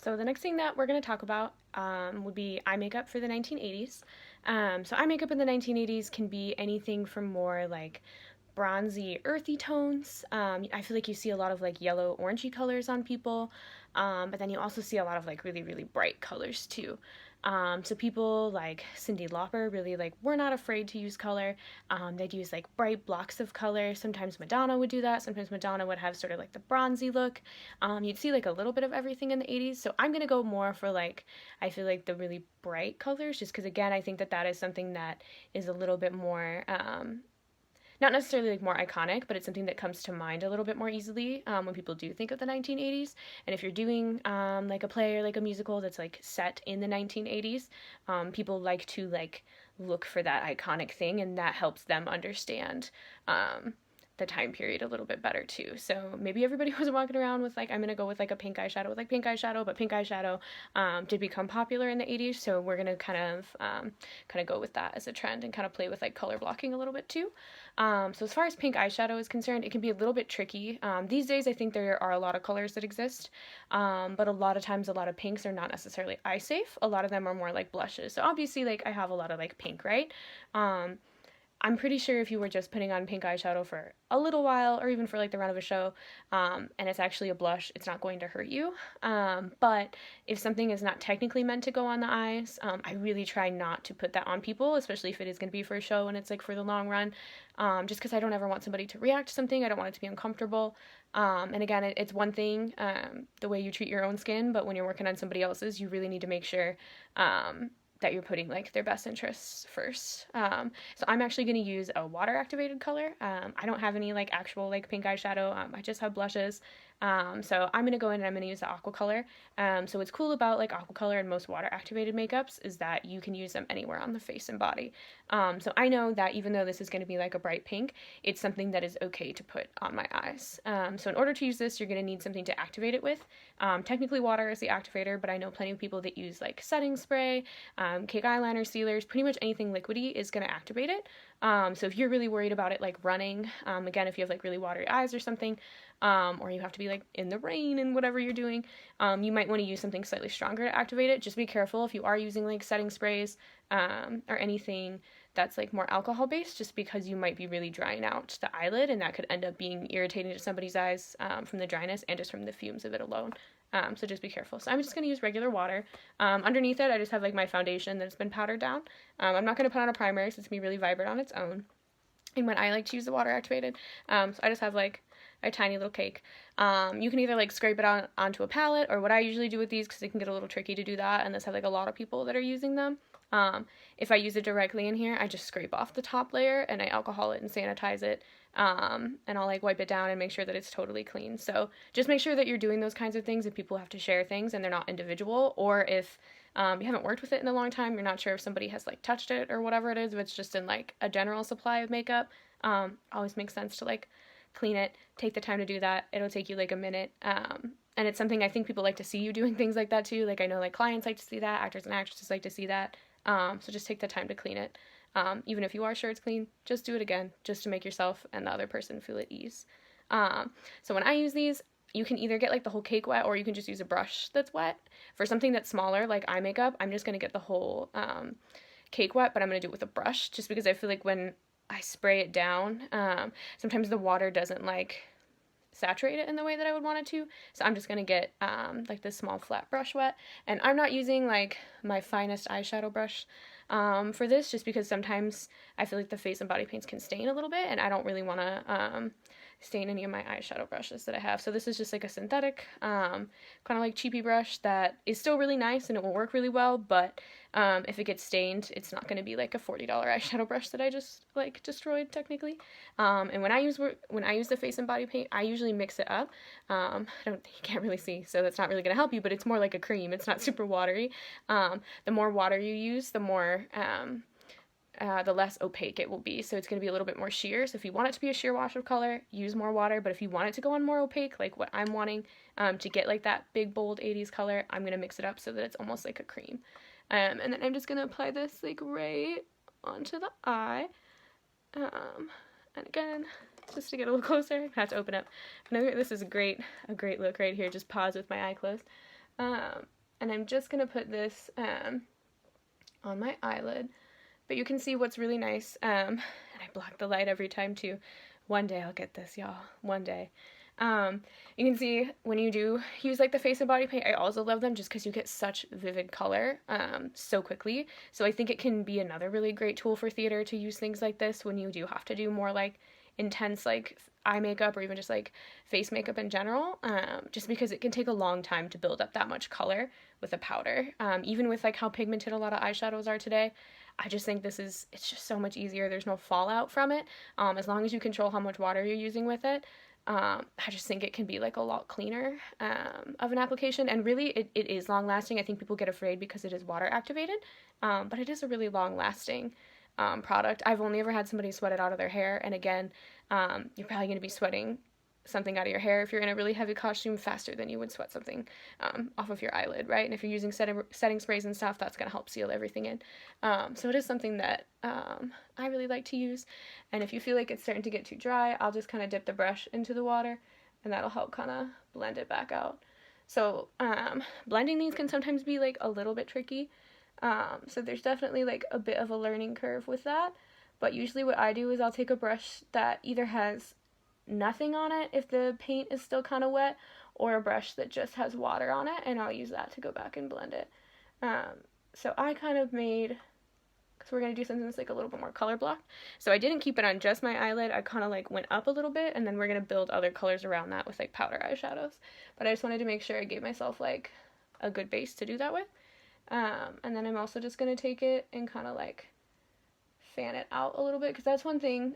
So the next thing that we're going to talk about would be eye makeup for the 1980s. So eye makeup in the 1980s can be anything from more like bronzy, earthy tones. I feel like you see a lot of like yellow, orangey colors on people, but then you also see a lot of like really, really bright colors too. So people like Cyndi Lauper really like were not afraid to use color. They'd use like bright blocks of color. Sometimes Madonna would do that. Sometimes Madonna would have sort of like the bronzy look. You'd see like a little bit of everything in the 80s. So I'm gonna go more for like I feel like the really bright colors, just because again I think that that is something that is a little bit more not necessarily like more iconic, but it's something that comes to mind a little bit more easily when people do think of the 1980s. And if you're doing like a play or like a musical that's like set in the 1980s, people like to like look for that iconic thing, and that helps them understand the time period a little bit better too. So maybe everybody was walking around with like, I'm gonna go with like a pink eyeshadow with like pink eyeshadow, but pink eyeshadow did become popular in the 80s, so we're gonna kind of go with that as a trend and kind of play with like color blocking a little bit too. So as far as pink eyeshadow is concerned, it can be a little bit tricky. These days I think there are a lot of colors that exist, but a lot of times a lot of pinks are not necessarily eye safe. A lot of them are more like blushes. So obviously like I have a lot of like pink, right? Um, I'm pretty sure if you were just putting on pink eyeshadow for a little while, or even for like the run of a show, and it's actually a blush, it's not going to hurt you. But if something is not technically meant to go on the eyes, I really try not to put that on people, especially if it is going to be for a show and it's like for the long run, just because I don't ever want somebody to react to something. I don't want it to be uncomfortable. And again, it's one thing, the way you treat your own skin, but when you're working on somebody else's, you really need to make sure that you're putting like their best interests first. So I'm actually going to use a water activated color. I don't have any like actual like pink eyeshadow. I just have blushes. So I'm going to go in and I'm going to use the aqua color. So what's cool about like aqua color and most water activated makeups is that you can use them anywhere on the face and body. So I know that even though this is going to be like a bright pink, it's something that is okay to put on my eyes. So in order to use this, you're going to need something to activate it with. Technically water is the activator, but I know plenty of people that use like setting spray, cake eyeliner sealers, pretty much anything liquidy is going to activate it. So if you're really worried about it like running, again, if you have like really watery eyes or something, or you have to be like in the rain and whatever you're doing, you might want to use something slightly stronger to activate it. Just be careful if you are using like setting sprays or anything that's like more alcohol based, just because you might be really drying out the eyelid, and that could end up being irritating to somebody's eyes from the dryness and just from the fumes of it alone. So just be careful. So I'm just going to use regular water. Underneath it, I just have like my foundation that's been powdered down. I'm not going to put on a primer because it's going to be really vibrant on its own. And when I like to use the water activated, so I just have like a tiny little cake. You can either like scrape it onto a palette, or what I usually do with these, because it can get a little tricky to do that, and this have like a lot of people that are using them. If I use it directly in here, I just scrape off the top layer and I alcohol it and sanitize it. And I'll like wipe it down and make sure that it's totally clean. So just make sure that you're doing those kinds of things if people have to share things and they're not individual, or if you haven't worked with it in a long time, you're not sure if somebody has like touched it or whatever it is, if it's just in like a general supply of makeup. Always makes sense to like clean it, take the time to do that. It'll take you like a minute. And it's something I think people like to see you doing things like that too. Like I know like clients like to see that, actors and actresses like to see that. So just take the time to clean it. Even if you are sure it's clean, just do it again, just to make yourself and the other person feel at ease. So when I use these, you can either get like the whole cake wet, or you can just use a brush that's wet. For something that's smaller, like eye makeup, I'm just going to get the whole cake wet, but I'm going to do it with a brush, just because I feel like when I spray it down, sometimes the water doesn't like saturate it in the way that I would want it to. So I'm just going to get like this small flat brush wet, and I'm not using like my finest eyeshadow brush for this, just because sometimes I feel like the face and body paints can stain a little bit, and I don't really want to stain any of my eyeshadow brushes that I have. So this is just like a synthetic kind of like cheapy brush that is still really nice and it will work really well, but if it gets stained, it's not going to be like a $40 eyeshadow brush that I just like destroyed technically. And when I use the face and body paint, I usually mix it up. You can't really see, so that's not really going to help you, but it's more like a cream. It's not super watery. The more water you use, the more the less opaque it will be. So it's going to be a little bit more sheer. So if you want it to be a sheer wash of color, use more water. But if you want it to go on more opaque, like what I'm wanting to get like that big, bold 80s color, I'm going to mix it up so that it's almost like a cream. And then I'm just going to apply this like right onto the eye. And again, just to get a little closer, I have to open up. This is a great look right here. Just pause with my eye closed. and I'm just going to put this on my eyelid. But you can see what's really nice, and I block the light every time too. One day I'll get this, y'all. One day. You can see when you do use like the face and body paint, I also love them just because you get such vivid color so quickly. So I think it can be another really great tool for theater to use things like this when you do have to do more like intense like eye makeup or even just like face makeup in general, just because it can take a long time to build up that much color with a powder. Even with like how pigmented a lot of eyeshadows are today, I just think it's just so much easier. There's no fallout from it, as long as you control how much water you're using with it. I just think it can be like a lot cleaner of an application, and really it is long lasting. I think people get afraid because it is water activated, but it is a really long lasting product. I've only ever had somebody sweat it out of their hair, and again, you're probably going to be sweating something out of your hair if you're in a really heavy costume faster than you would sweat something off of your eyelid, right? And if you're using setting sprays and stuff, that's going to help seal everything in. So it is something that I really like to use. And if you feel like it's starting to get too dry, I'll just kind of dip the brush into the water, and that'll help kind of blend it back out. So blending these can sometimes be like a little bit tricky. So there's definitely like a bit of a learning curve with that. But usually what I do is I'll take a brush that either has nothing on it if the paint is still kind of wet, or a brush that just has water on it, and I'll use that to go back and blend it. So I kind of made, because we're going to do something that's like a little bit more color blocked, so I didn't keep it on just my eyelid. I kind of like went up a little bit, and then we're going to build other colors around that with like powder eyeshadows. But I just wanted to make sure I gave myself like a good base to do that with. And then I'm also just going to take it and kind of like fan it out a little bit, because that's one thing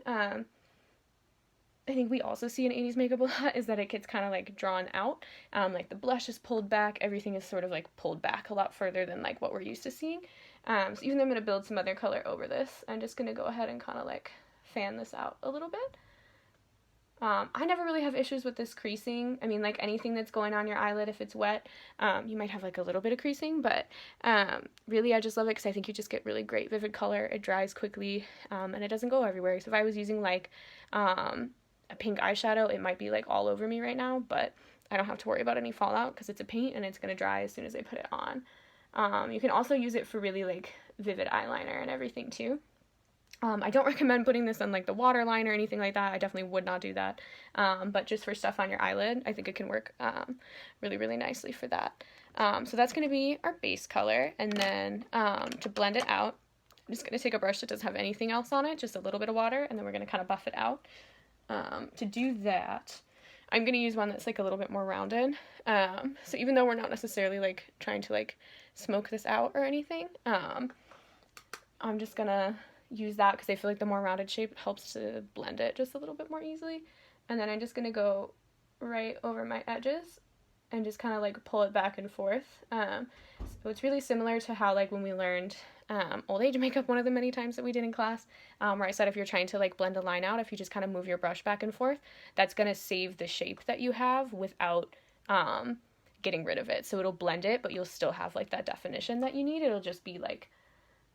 I think we also see in 80s makeup a lot, is that it gets kind of like drawn out. Like the blush is pulled back, everything is sort of like pulled back a lot further than like what we're used to seeing. So even though I'm going to build some other color over this, I'm just going to go ahead and kind of like fan this out a little bit. I never really have issues with this creasing. I mean, like anything that's going on your eyelid, if it's wet, you might have like a little bit of creasing, but really I just love it because I think you just get really great vivid color. It dries quickly, and it doesn't go everywhere. So if I was using like a pink eyeshadow, it might be like all over me right now, but I don't have to worry about any fallout because it's a paint and it's going to dry as soon as I put it on. You can also use it for really like vivid eyeliner and everything too. I don't recommend putting this on like the waterline or anything like that. I definitely would not do that. But just for stuff on your eyelid, I think it can work really, really nicely for that. So that's going to be our base color. And then to blend it out, I'm just going to take a brush that doesn't have anything else on it, just a little bit of water, and then we're going to kind of buff it out. To do that, I'm going to use one that's like a little bit more rounded. So even though we're not necessarily like trying to like smoke this out or anything, I'm just going to use that because I feel like the more rounded shape helps to blend it just a little bit more easily. And then I'm just going to go right over my edges and just kind of like pull it back and forth. So it's really similar to how like when we learned old age makeup one of the many times that we did in class, where I said if you're trying to like blend a line out, if you just kind of move your brush back and forth, that's going to save the shape that you have without getting rid of it. So it'll blend it, but you'll still have like that definition that you need. It'll just be like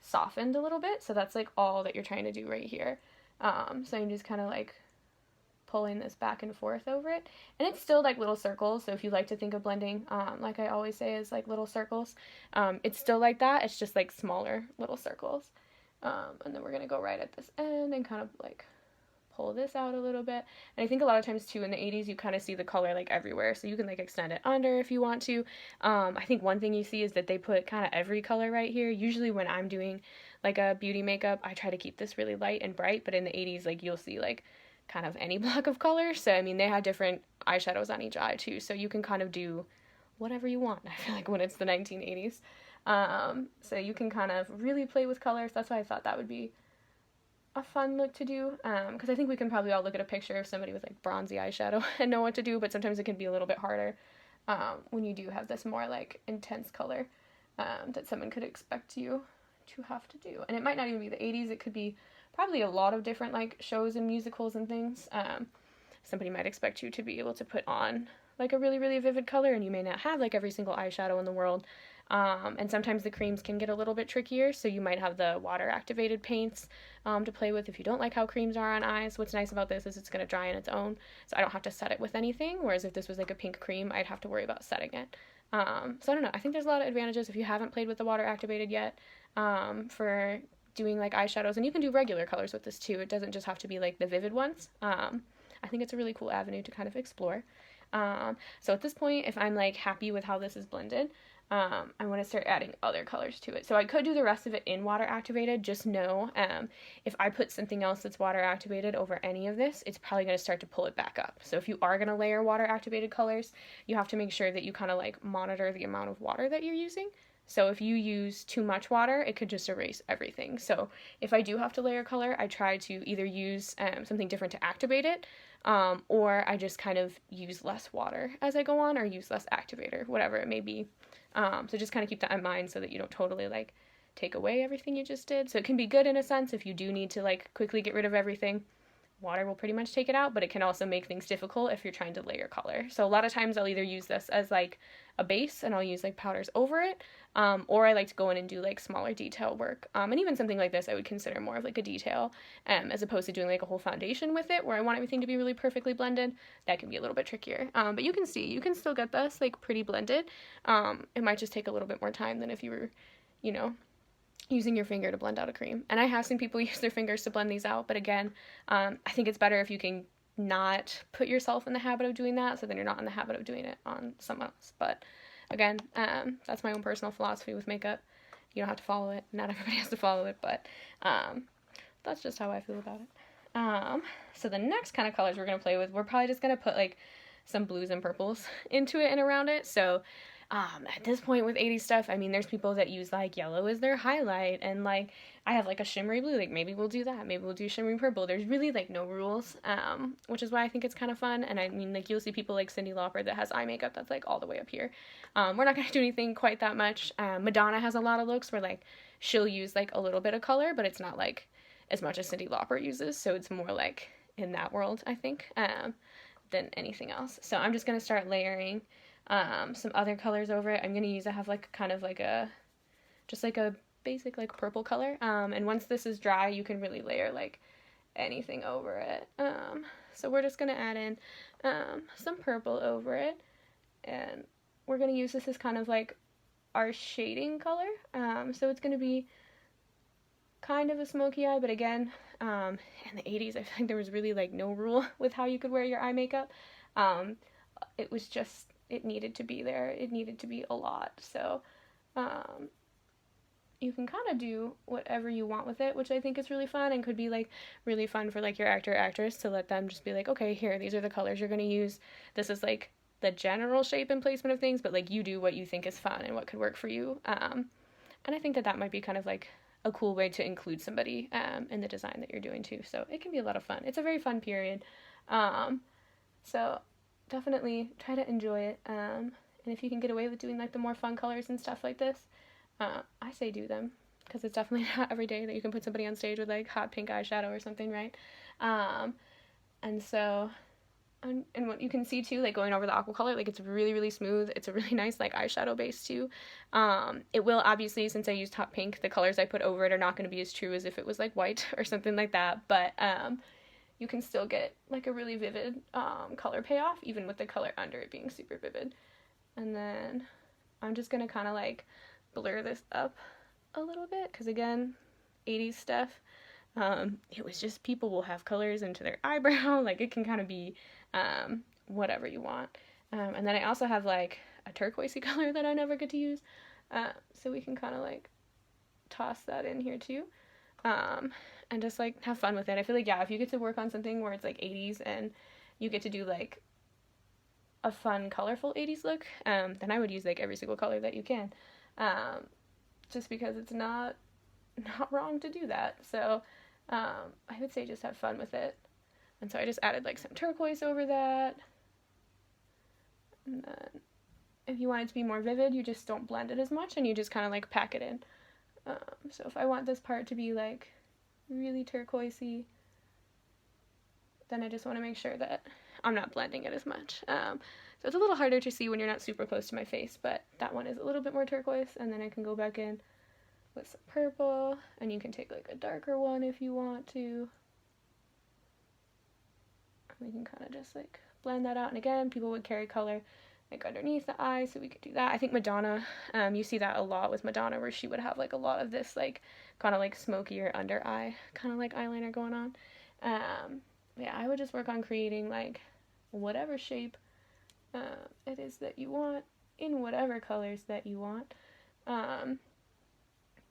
softened a little bit. So that's like all that you're trying to do right here. So I'm just kind of like pulling this back and forth over it, and it's still like little circles. So if you like to think of blending like I always say is like little circles, it's still like that, it's just like smaller little circles. And then we're gonna go right at this end and kind of like pull this out a little bit. And I think a lot of times too in the 80s you kind of see the color like everywhere, so you can like extend it under if you want to. I think one thing you see is that they put kind of every color right here. Usually when I'm doing like a beauty makeup, I try to keep this really light and bright, but in the 80s like you'll see like kind of any block of color. So I mean they had different eyeshadows on each eye too, so you can kind of do whatever you want, I feel like, when it's the 1980s. So you can kind of really play with colors. That's why I thought that would be a fun look to do, because I think we can probably all look at a picture of somebody with like bronzy eyeshadow and know what to do, but sometimes it can be a little bit harder when you do have this more like intense color that someone could expect you to have to do. And it might not even be the 80s, it could be probably a lot of different like shows and musicals and things. Somebody might expect you to be able to put on like a really, really vivid color, and you may not have like every single eyeshadow in the world. And sometimes the creams can get a little bit trickier, so you might have the water activated paints to play with if you don't like how creams are on eyes. What's nice about this is it's going to dry on its own, so I don't have to set it with anything, whereas if this was like a pink cream, I'd have to worry about setting it. So I don't know. I think there's a lot of advantages if you haven't played with the water activated yet, for doing like eyeshadows, and you can do regular colors with this too. It doesn't just have to be like the vivid ones. I think it's a really cool avenue to kind of explore. So at this point, if I'm like happy with how this is blended, I want to start adding other colors to it. So I could do the rest of it in water activated. Just know, if I put something else that's water activated over any of this, it's probably going to start to pull it back up. So if you are going to layer water activated colors, you have to make sure that you kind of like monitor the amount of water that you're using. So if you use too much water, it could just erase everything. So if I do have to layer color, I try to either use something different to activate it, or I just kind of use less water as I go on, or use less activator, whatever it may be. So just kind of keep that in mind so that you don't totally like take away everything you just did. So it can be good in a sense if you do need to like quickly get rid of everything. Water will pretty much take it out, but it can also make things difficult if you're trying to layer color. So a lot of times I'll either use this as like a base and I'll use like powders over it, or I like to go in and do like smaller detail work. And even something like this I would consider more of like a detail, as opposed to doing like a whole foundation with it where I want everything to be really perfectly blended. That can be a little bit trickier. But you can see, you can still get this like pretty blended. It might just take a little bit more time than if you were, you know, using your finger to blend out a cream. And I have seen people use their fingers to blend these out, but again, I think it's better if you can not put yourself in the habit of doing that, so then you're not in the habit of doing it on someone else. But again, that's my own personal philosophy with makeup. You don't have to follow it. Not everybody has to follow it, but that's just how I feel about it. So the next kind of colors we're going to play with, we're probably just going to put like some blues and purples into it and around it. So at this point with 80s stuff, I mean, there's people that use like yellow as their highlight, and like I have like a shimmery blue, like maybe we'll do that, maybe we'll do shimmery purple. There's really like no rules, which is why I think it's kind of fun. And I mean, like you'll see people like Cyndi Lauper that has eye makeup that's like all the way up here. We're not gonna do anything quite that much. Madonna has a lot of looks where like she'll use like a little bit of color, but it's not like as much as Cyndi Lauper uses, so it's more like in that world, I think, than anything else. So I'm just gonna start layering some other colors over it. I have like kind of like just like a basic like purple color. And once this is dry, you can really layer like anything over it. So we're just gonna add in some purple over it, and we're gonna use this as kind of like our shading color. So it's gonna be kind of a smoky eye, but again, in the 80s, I think there was really like no rule with how you could wear your eye makeup. It was just, it needed to be there. It needed to be a lot. So you can kind of do whatever you want with it, which I think is really fun and could be like really fun for like your actor or actress to let them just be like, okay, here, these are the colors you're going to use. This is like the general shape and placement of things, but like you do what you think is fun and what could work for you. And I think that might be kind of like a cool way to include somebody in the design that you're doing too. So it can be a lot of fun. It's a very fun period. So definitely try to enjoy it. And if you can get away with doing like the more fun colors and stuff like this, I say do them, because it's definitely not every day that you can put somebody on stage with like hot pink eyeshadow or something, right? And so, and what you can see too, like going over the aqua color, like it's really, really smooth. It's a really nice like eyeshadow base too. It will obviously, since I used hot pink, the colors I put over it are not going to be as true as if it was like white or something like that, but you can still get like a really vivid color payoff, even with the color under it being super vivid. And then I'm just going to kind of like blur this up a little bit, because again, 80s stuff, it was just people will have colors into their eyebrow, like it can kind of be whatever you want. And then I also have like a turquoisey color that I never get to use, so we can kind of like toss that in here too, and just like have fun with it. I feel like, yeah, if you get to work on something where it's like 80s and you get to do like a fun colorful 80s look, then I would use like every single color that you can, just because it's not wrong to do that. So I would say just have fun with it. And so I just added like some turquoise over that. And then if you want it to be more vivid, you just don't blend it as much and you just kind of like pack it in. So if I want this part to be like really turquoisey, then I just want to make sure that I'm not blending it as much. So it's a little harder to see when you're not super close to my face, but that one is a little bit more turquoise, and then I can go back in with some purple, and you can take like a darker one if you want to. We can kind of just like blend that out, and again, people would carry color like underneath the eye, so we could do that. I think Madonna, you see that a lot with Madonna, where she would have like a lot of this like kind of like smokier under eye kind of like eyeliner going on. Yeah, I would just work on creating like whatever shape it is that you want in whatever colors that you want,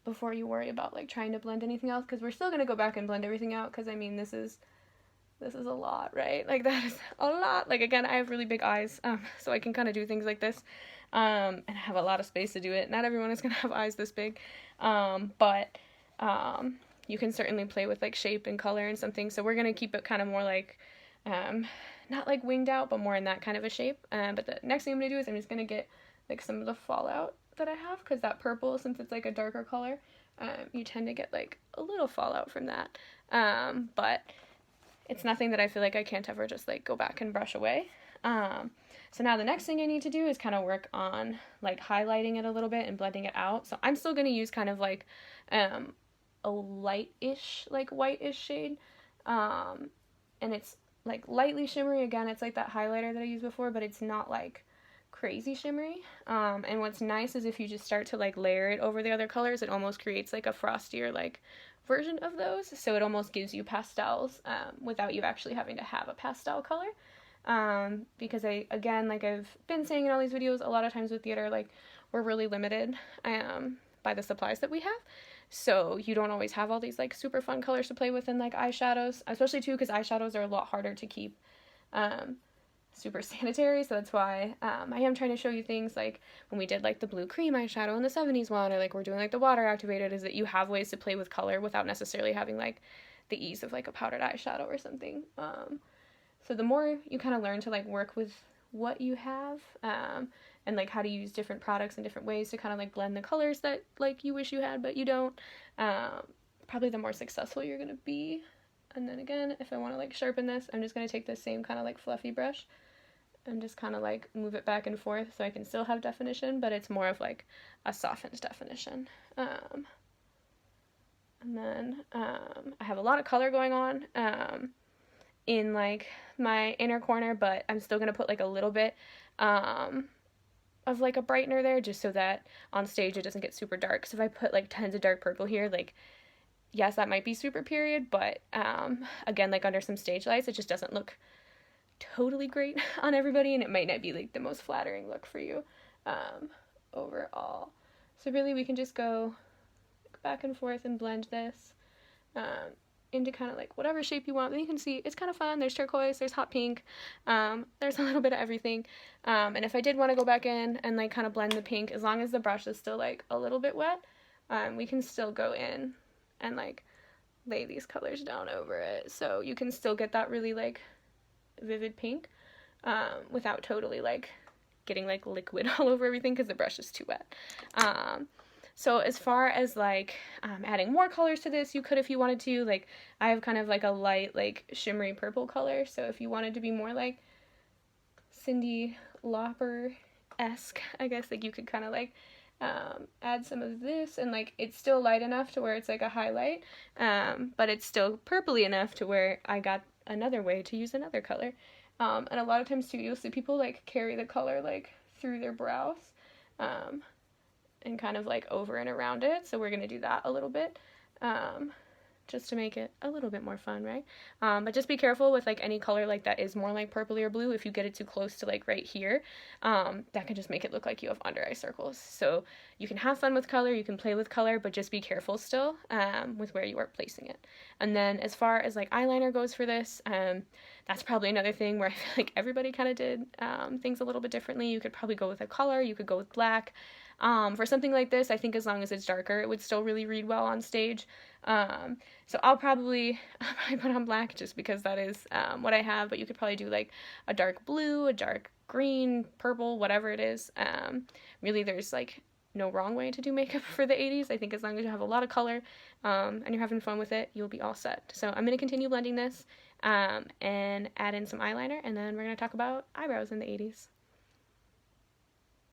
before you worry about like trying to blend anything else, because we're still going to go back and blend everything out, because I mean this is a lot, right? Like that is a lot. Like again, I have really big eyes, so I can kind of do things like this, and I have a lot of space to do it. Not everyone is going to have eyes this big, but you can certainly play with like shape and color and something. So we're going to keep it kind of more like, not like winged out, but more in that kind of a shape. But the next thing I'm going to do is I'm just going to get like some of the fallout that I have, because that purple, since it's like a darker color, you tend to get like a little fallout from that. But it's nothing that I feel like I can't ever just like go back and brush away. So now the next thing I need to do is kind of work on like highlighting it a little bit and blending it out. So I'm still going to use kind of like a light-ish, like white-ish shade. And it's like lightly shimmery. Again, it's like that highlighter that I used before, but it's not like crazy shimmery. And what's nice is if you just start to like layer it over the other colors, it almost creates like a frostier like version of those, so it almost gives you pastels without you actually having to have a pastel color, because again, like I've been saying in all these videos, a lot of times with theater, like we're really limited by the supplies that we have, so you don't always have all these like super fun colors to play with in like eyeshadows, especially too because eyeshadows are a lot harder to keep super sanitary, so that's why I am trying to show you things like when we did like the blue cream eyeshadow in the 70s one, or like we're doing like the water activated, is that you have ways to play with color without necessarily having like the ease of like a powdered eyeshadow or something. So the more you kind of learn to like work with what you have, and like how to use different products in different ways to kind of like blend the colors that like you wish you had but you don't, probably the more successful you're gonna be. And then again, if I want to like sharpen this, I'm just going to take this same kind of like fluffy brush and just kind of like move it back and forth so I can still have definition, but it's more of like a softened definition. And then I have a lot of color going on in like my inner corner, but I'm still going to put like a little bit of like a brightener there, just so that on stage it doesn't get super dark. So if I put like tons of dark purple here, like yes, that might be super period, but again, like under some stage lights, it just doesn't look totally great on everybody, and it might not be like the most flattering look for you overall. So really we can just go back and forth and blend this into kind of like whatever shape you want. But you can see it's kind of fun. There's turquoise, there's hot pink, there's a little bit of everything. And if I did want to go back in and like kind of blend the pink, as long as the brush is still like a little bit wet, we can still go in and like lay these colors down over it, so you can still get that really like vivid pink without totally like getting like liquid all over everything because the brush is too wet. So as far as like adding more colors to this, you could if you wanted to. Like I have kind of like a light like shimmery purple color, so if you wanted to be more like Cyndi Lauper-esque, I guess, like you could kind of like add some of this, and like it's still light enough to where it's like a highlight, but it's still purpley enough to where I got another way to use another color. And a lot of times too, you'll see people like carry the color like through their brows, and kind of like over and around it, so we're gonna do that a little bit, just to make it a little bit more fun, right? But just be careful with like any color like that is more like purpley or blue. If you get it too close to like right here, that can just make it look like you have under eye circles. So you can have fun with color, you can play with color, but just be careful still with where you are placing it. And then as far as like eyeliner goes for this, that's probably another thing where I feel like everybody kind of did things a little bit differently. You could probably go with a color, you could go with black. For something like this, I think as long as it's darker, it would still really read well on stage. So I'll probably put on black just because that is what I have, but you could probably do like a dark blue, a dark green, purple, whatever it is. Really, there's like no wrong way to do makeup for the 80s. I think as long as you have a lot of color and you're having fun with it, you'll be all set. So I'm going to continue blending this and add in some eyeliner, and then we're going to talk about eyebrows in the 80s.